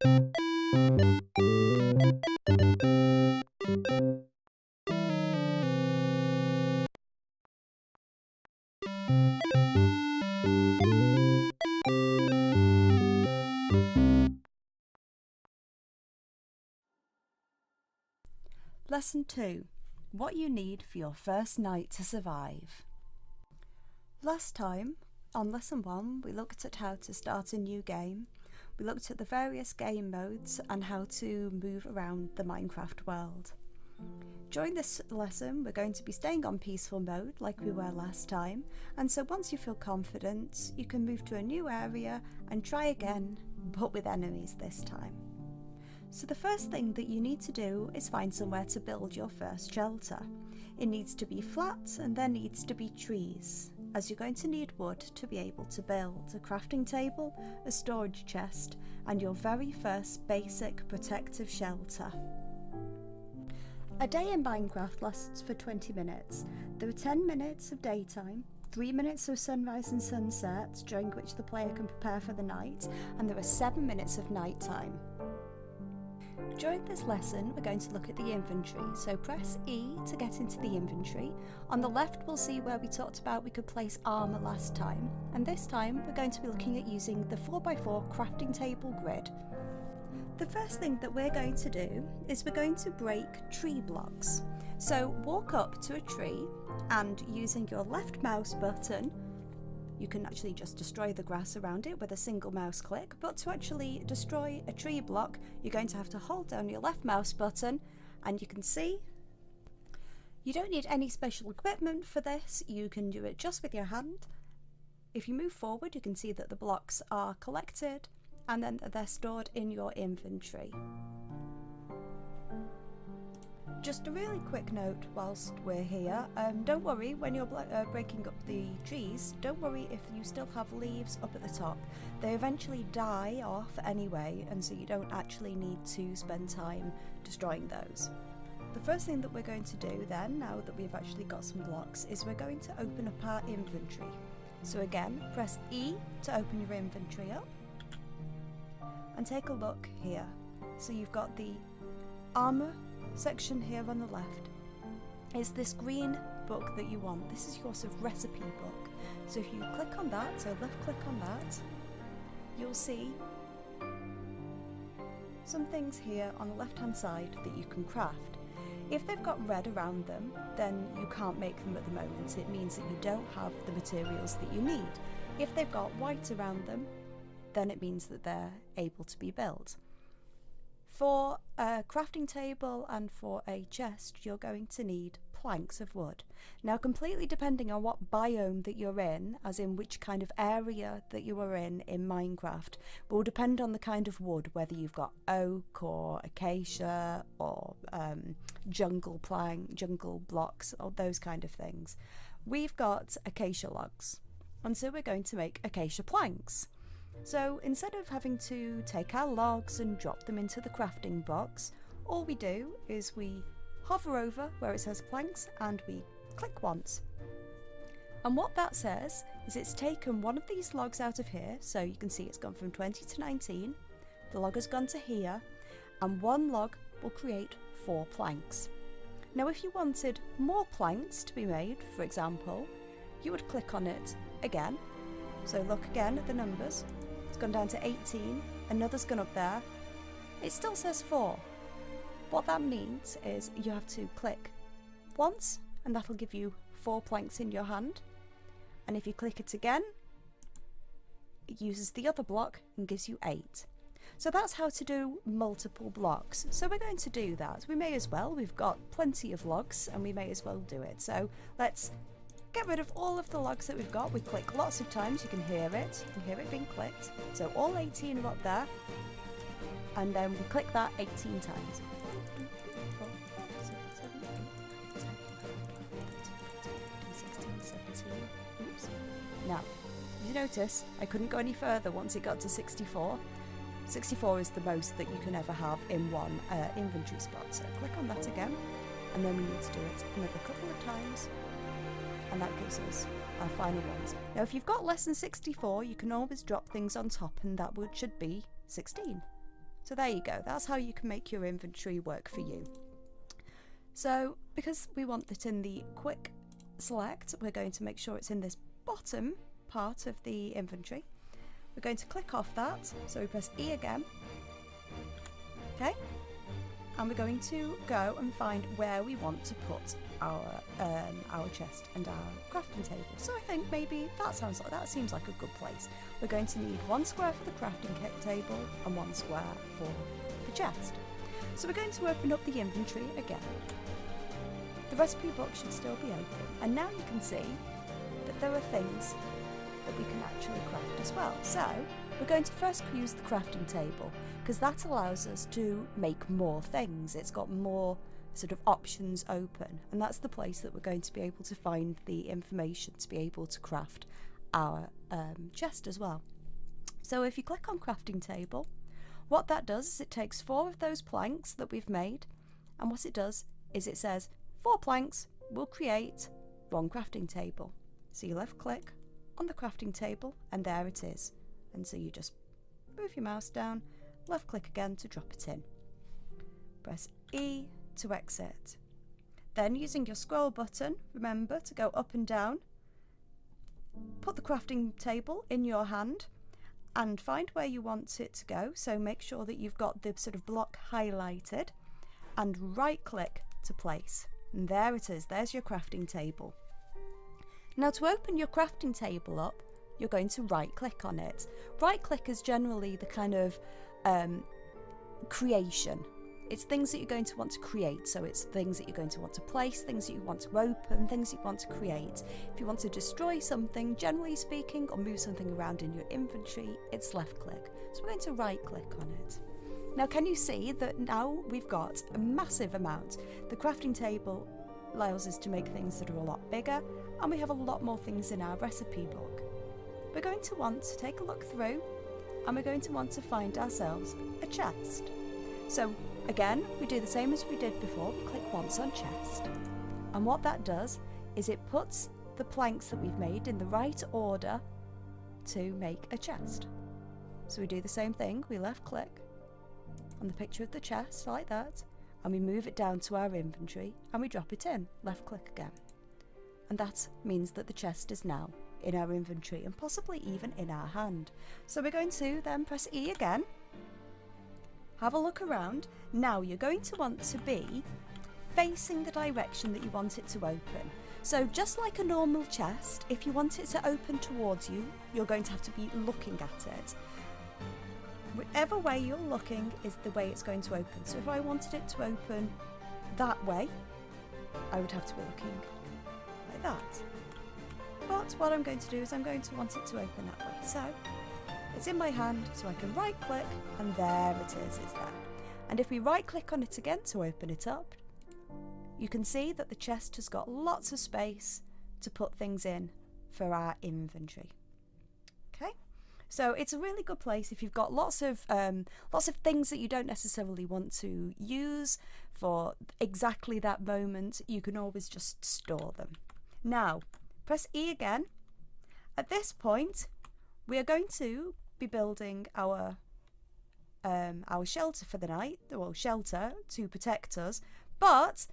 Lesson 2. What you need for your first night to survive. Last time, on Lesson 1, we looked at how to start a new game. We looked at the various game modes and how to move around the Minecraft world. During this lesson, we're going to be staying on peaceful mode like we were last time, and so once you feel confident, you can move to a new area and try again, but with enemies this time. So the first thing that you need to do is find somewhere to build your first shelter. It needs to be flat and there needs to be trees, as you're going to need wood to be able to build a crafting table, a storage chest, and your very first basic protective shelter. A day in Minecraft lasts for 20 minutes. There are 10 minutes of daytime, 3 minutes of sunrise and sunset, during which the player can prepare for the night, and there are 7 minutes of nighttime. During this lesson, we're going to look at the inventory, so press E to get into the inventory. On the left, we'll see where we talked about we could place armour last time, and this time we're going to be looking at using the 4x4 crafting table grid. The first thing that we're going to do is we're going to break tree blocks. So walk up to a tree and using your left mouse button, you can actually just destroy the grass around it with a single mouse click, but to actually destroy a tree block, you're going to have to hold down your left mouse button, and you can see you don't need any special equipment for this. You can do it just with your hand. If you move forward, you can see that the blocks are collected and then they're stored in your inventory. Just a really quick note whilst we're here, don't worry when you're breaking up the trees, don't worry if you still have leaves up at the top. They eventually die off anyway, and so you don't actually need to spend time destroying those. The first thing that we're going to do then, now that we've actually got some blocks, is we're going to open up our inventory. So again, press E to open your inventory up, and take a look here. So you've got the armour section here on the left. It's this green book that you want. This is your sort of recipe book. So if you click on that, so left click on that, you'll see some things here on the left hand side that you can craft. If they've got red around them, then you can't make them at the moment. It means that you don't have the materials that you need. If they've got white around them, then it means that they're able to be built. For a crafting table and for a chest, you're going to need planks of wood. Now, completely depending on what biome that you're in, as in which kind of area that you are in Minecraft, will depend on the kind of wood, whether you've got oak or acacia or jungle blocks or those kind of things. We've got acacia logs, and so we're going to make acacia planks. So instead of having to take our logs and drop them into the crafting box, all we do is we hover over where it says planks and we click once. And what that says is it's taken one of these logs out of here, so you can see it's gone from 20 to 19, the log has gone to here, and one log will create 4 planks. Now if you wanted more planks to be made, for example, you would click on it again. So look again at the numbers. It's gone down to 18, another's gone up there. It still says 4. What that means is you have to click once and that'll give you 4 planks in your hand. And if you click it again, it uses the other block and gives you 8. So that's how to do multiple blocks. So we're going to do that. We may as well, we've got plenty of logs and we may as well do it. So let's get rid of all of the logs that we've got. We click lots of times, you can hear it being clicked. So all 18 are up there, and then we click that 18 times. 1, 2, 3, 4, 5, 6, 7, 8, 9, 10, 11, 12, 13, 16, 17. Oops. Now, you notice I couldn't go any further once it got to 64. 64 is the most that you can ever have in one inventory spot. So click on that again, and then we need to do it another couple of times. And that gives us our final ones. Now if you've got less than 64, you can always drop things on top, and that should be 16. So there you go, that's how you can make your inventory work for you. So because we want it in the quick select, we're going to make sure it's in this bottom part of the inventory. We're going to click off that, so we press E again, okay, and we're going to go and find where we want to put our chest and our crafting table. So I think maybe that seems like a good place. We're going to need 1 square for the crafting table and 1 square for the chest. So we're going to open up the inventory again. The recipe book should still be open, and now you can see that there are things that we can actually craft as well. So we're going to first use the crafting table, because that allows us to make more things. It's got more sort of options open, and that's the place that we're going to be able to find the information to be able to craft our chest as well. So if you click on crafting table, what that does is it takes 4 of those planks that we've made, and what it does is it says 4 planks will create 1 crafting table. So you left click on the crafting table and there it is, and so you just move your mouse down, left click again to drop it in, press E to exit. Then using your scroll button, remember to go up and down, put the crafting table in your hand and find where you want it to go. So make sure that you've got the sort of block highlighted and right click to place. And there it is, there's your crafting table. Now to open your crafting table up, you're going to right click on it. Right click is generally the kind of creation. It's things that you're going to want to create, so it's things that you're going to want to place, things that you want to open, things that you want to create. If you want to destroy something, generally speaking, or move something around in your inventory, it's left click. So we're going to right click on it. Now can you see that now we've got a massive amount? The crafting table allows us to make things that are a lot bigger, and we have a lot more things in our recipe book. We're going to want to take a look through, and we're going to want to find ourselves a chest. So again, we do the same as we did before. We click once on chest, and what that does is it puts the planks that we've made in the right order to make a chest. So we do the same thing, we left click on the picture of the chest like that, and we move it down to our inventory and we drop it in, left click again. And that means that the chest is now in our inventory and possibly even in our hand. So we're going to then press E again, have a look around. Now you're going to want to be facing the direction that you want it to open. So just like a normal chest, if you want it to open towards you, you're going to have to be looking at it. Whichever way you're looking is the way it's going to open. So if I wanted it to open that way, I would have to be looking like that. But what I'm going to do is I'm going to want it to open that way. So it's in my hand, so I can right click, and there it is, it's there. And if we right click on it again to open it up, you can see that the chest has got lots of space to put things in for our inventory. Okay, so it's a really good place if you've got lots of things that you don't necessarily want to use for exactly that moment. You can always just store them. Now press E again. At this point, we are going to be building our shelter for the night, well, shelter to protect us, but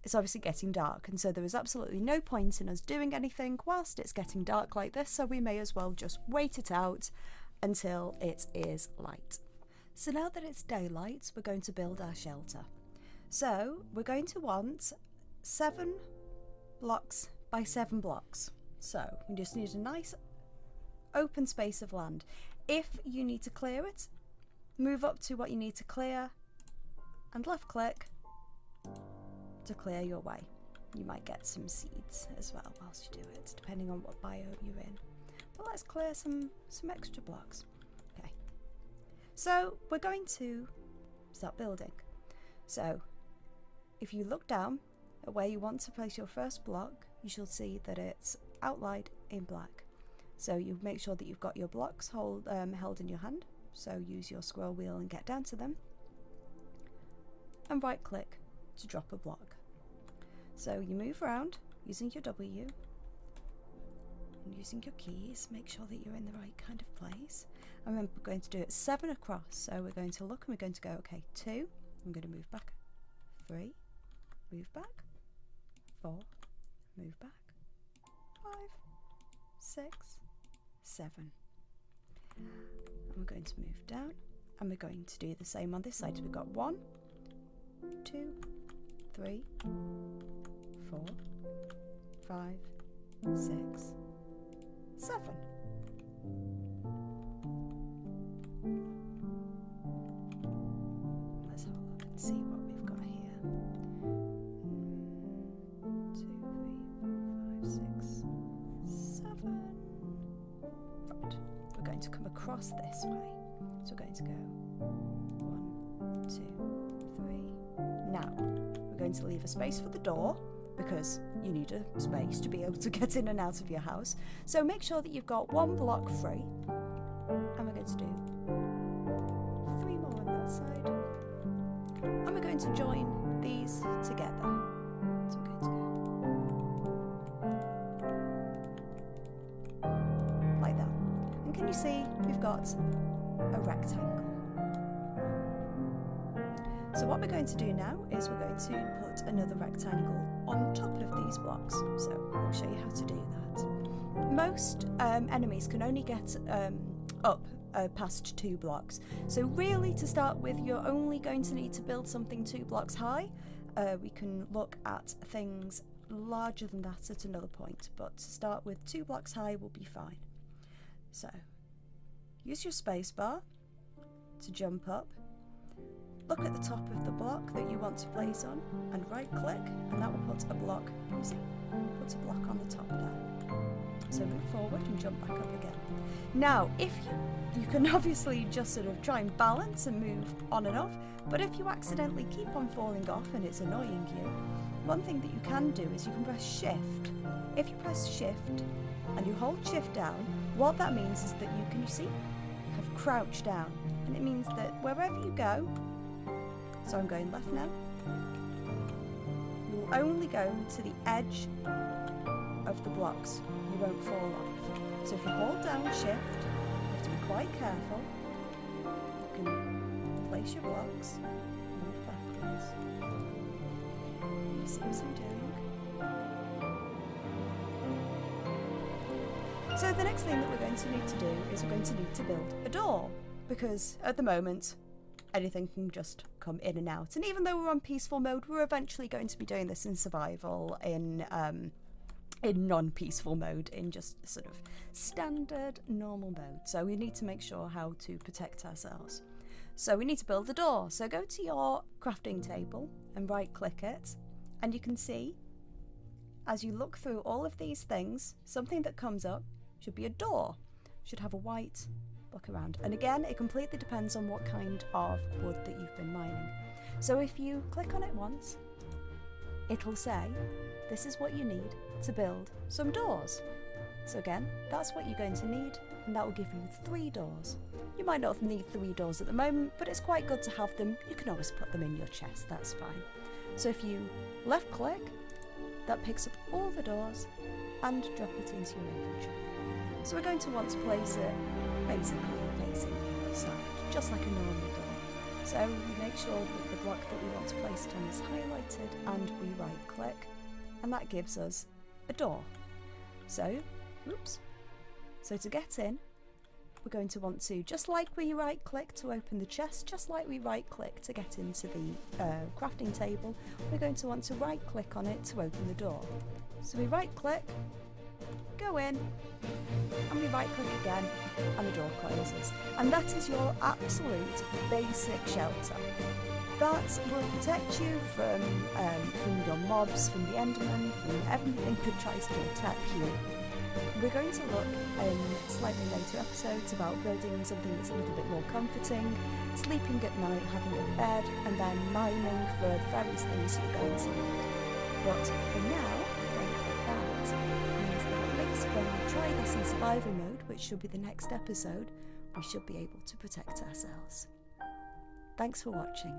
it's obviously getting dark, and so there is absolutely no point in us doing anything whilst it's getting dark like this, so we may as well just wait it out until it is light. So now that it's daylight, we're going to build our shelter. So we're going to want 7 blocks by 7 blocks. So we just need a nice open space of land. If you need to clear it, move up to what you need to clear and left click to clear your way. You might get some seeds as well whilst you do it, depending on what biome you're in. But let's clear some extra blocks. Okay, so we're going to start building. So if you look down at where you want to place your first block, you shall see that it's outlined in black. So you make sure that you've got your blocks held in your hand. So use your scroll wheel and get down to them, and right click to drop a block. So you move around using your W and using your keys, make sure that you're in the right kind of place, And then we're going to do it 7 across. So we're going to look and we're going to go, okay, 2. I'm going to move back. 3. Move back. 4. Move back. 5. 6. 7. And we're going to move down. And we're going to do the same on this side. So we've got 1, 2, 3, 4, 5, 6, 7. Let's have a look and see what we've got here. 2, 3, 4, 5, 6, 7. Right. We're going to come across this way. So we're going to go 1, 2, 3. Now, we're going to leave a space for the door because you need a space to be able to get in and out of your house. So make sure that you've got 1 block free. And we're going to do 3 more on that side. And we're going to join these together. So we're going to go like that. And can you see we've got a rectangle? So what we're going to do now is we're going to put another rectangle on top of these blocks. So I'll show you how to do that. Most enemies can only get up past 2 blocks. So really, to start with, you're only going to need to build something 2 blocks high. We can look at things larger than that at another point, but to start with, 2 blocks high will be fine. So use your space bar to jump up. Look at the top of the block that you want to place on and right click, and that will put a block, you see, put a block on the top there. So move forward and jump back up again. Now, if you can obviously just sort of try and balance and move on and off, but if you accidentally keep on falling off and it's annoying you, one thing that you can do is you can press shift. If you press shift and you hold shift down, what that means is that you see, you have crouched down, and it means that wherever you go, so I'm going left now, you'll only go to the edge of the blocks. You won't fall off. So if you hold down shift, you have to be quite careful. You can place your blocks, move backwards. You see what I'm doing? So the next thing that we're going to need to do is we're going to need to build a door, because at the moment anything can just come in and out. And even though we're on peaceful mode, we're eventually going to be doing this in survival, in non-peaceful mode, in just sort of standard normal mode. So we need to make sure how to protect ourselves. So we need to build a door. So go to your crafting table and right click it, and you can see as you look through all of these things, something that comes up should be a door. Should have a white block around. And again, it completely depends on what kind of wood that you've been mining. So if you click on it once, it'll say, this is what you need to build some doors. So again, that's what you're going to need, and that will give you 3 doors. You might not need 3 doors at the moment, but it's quite good to have them. You can always put them in your chest, that's fine. So if you left click, that picks up all the doors and drop it into your inventory. So we're going to want to place it basically facing the outside, just like a normal door. So we make sure that the block that we want to place it on is highlighted, and we right click, and that gives us a door. So, so to get in, we're going to want to, just like we right click to open the chest, just like we right click to get into the crafting table, we're going to want to right click on it to open the door. So we right click, go in, and we right click again, and the door closes. And that is your absolute basic shelter. That will protect you from your mobs, from the Enderman, from everything that tries to attack you. We're going to look in slightly later episodes about building something that's a little bit more comforting, sleeping at night, having a bed, and then mining for the various things you're going to need. But for now, that means that at least when we try this in survival mode, which should be the next episode, we should be able to protect ourselves. Thanks for watching.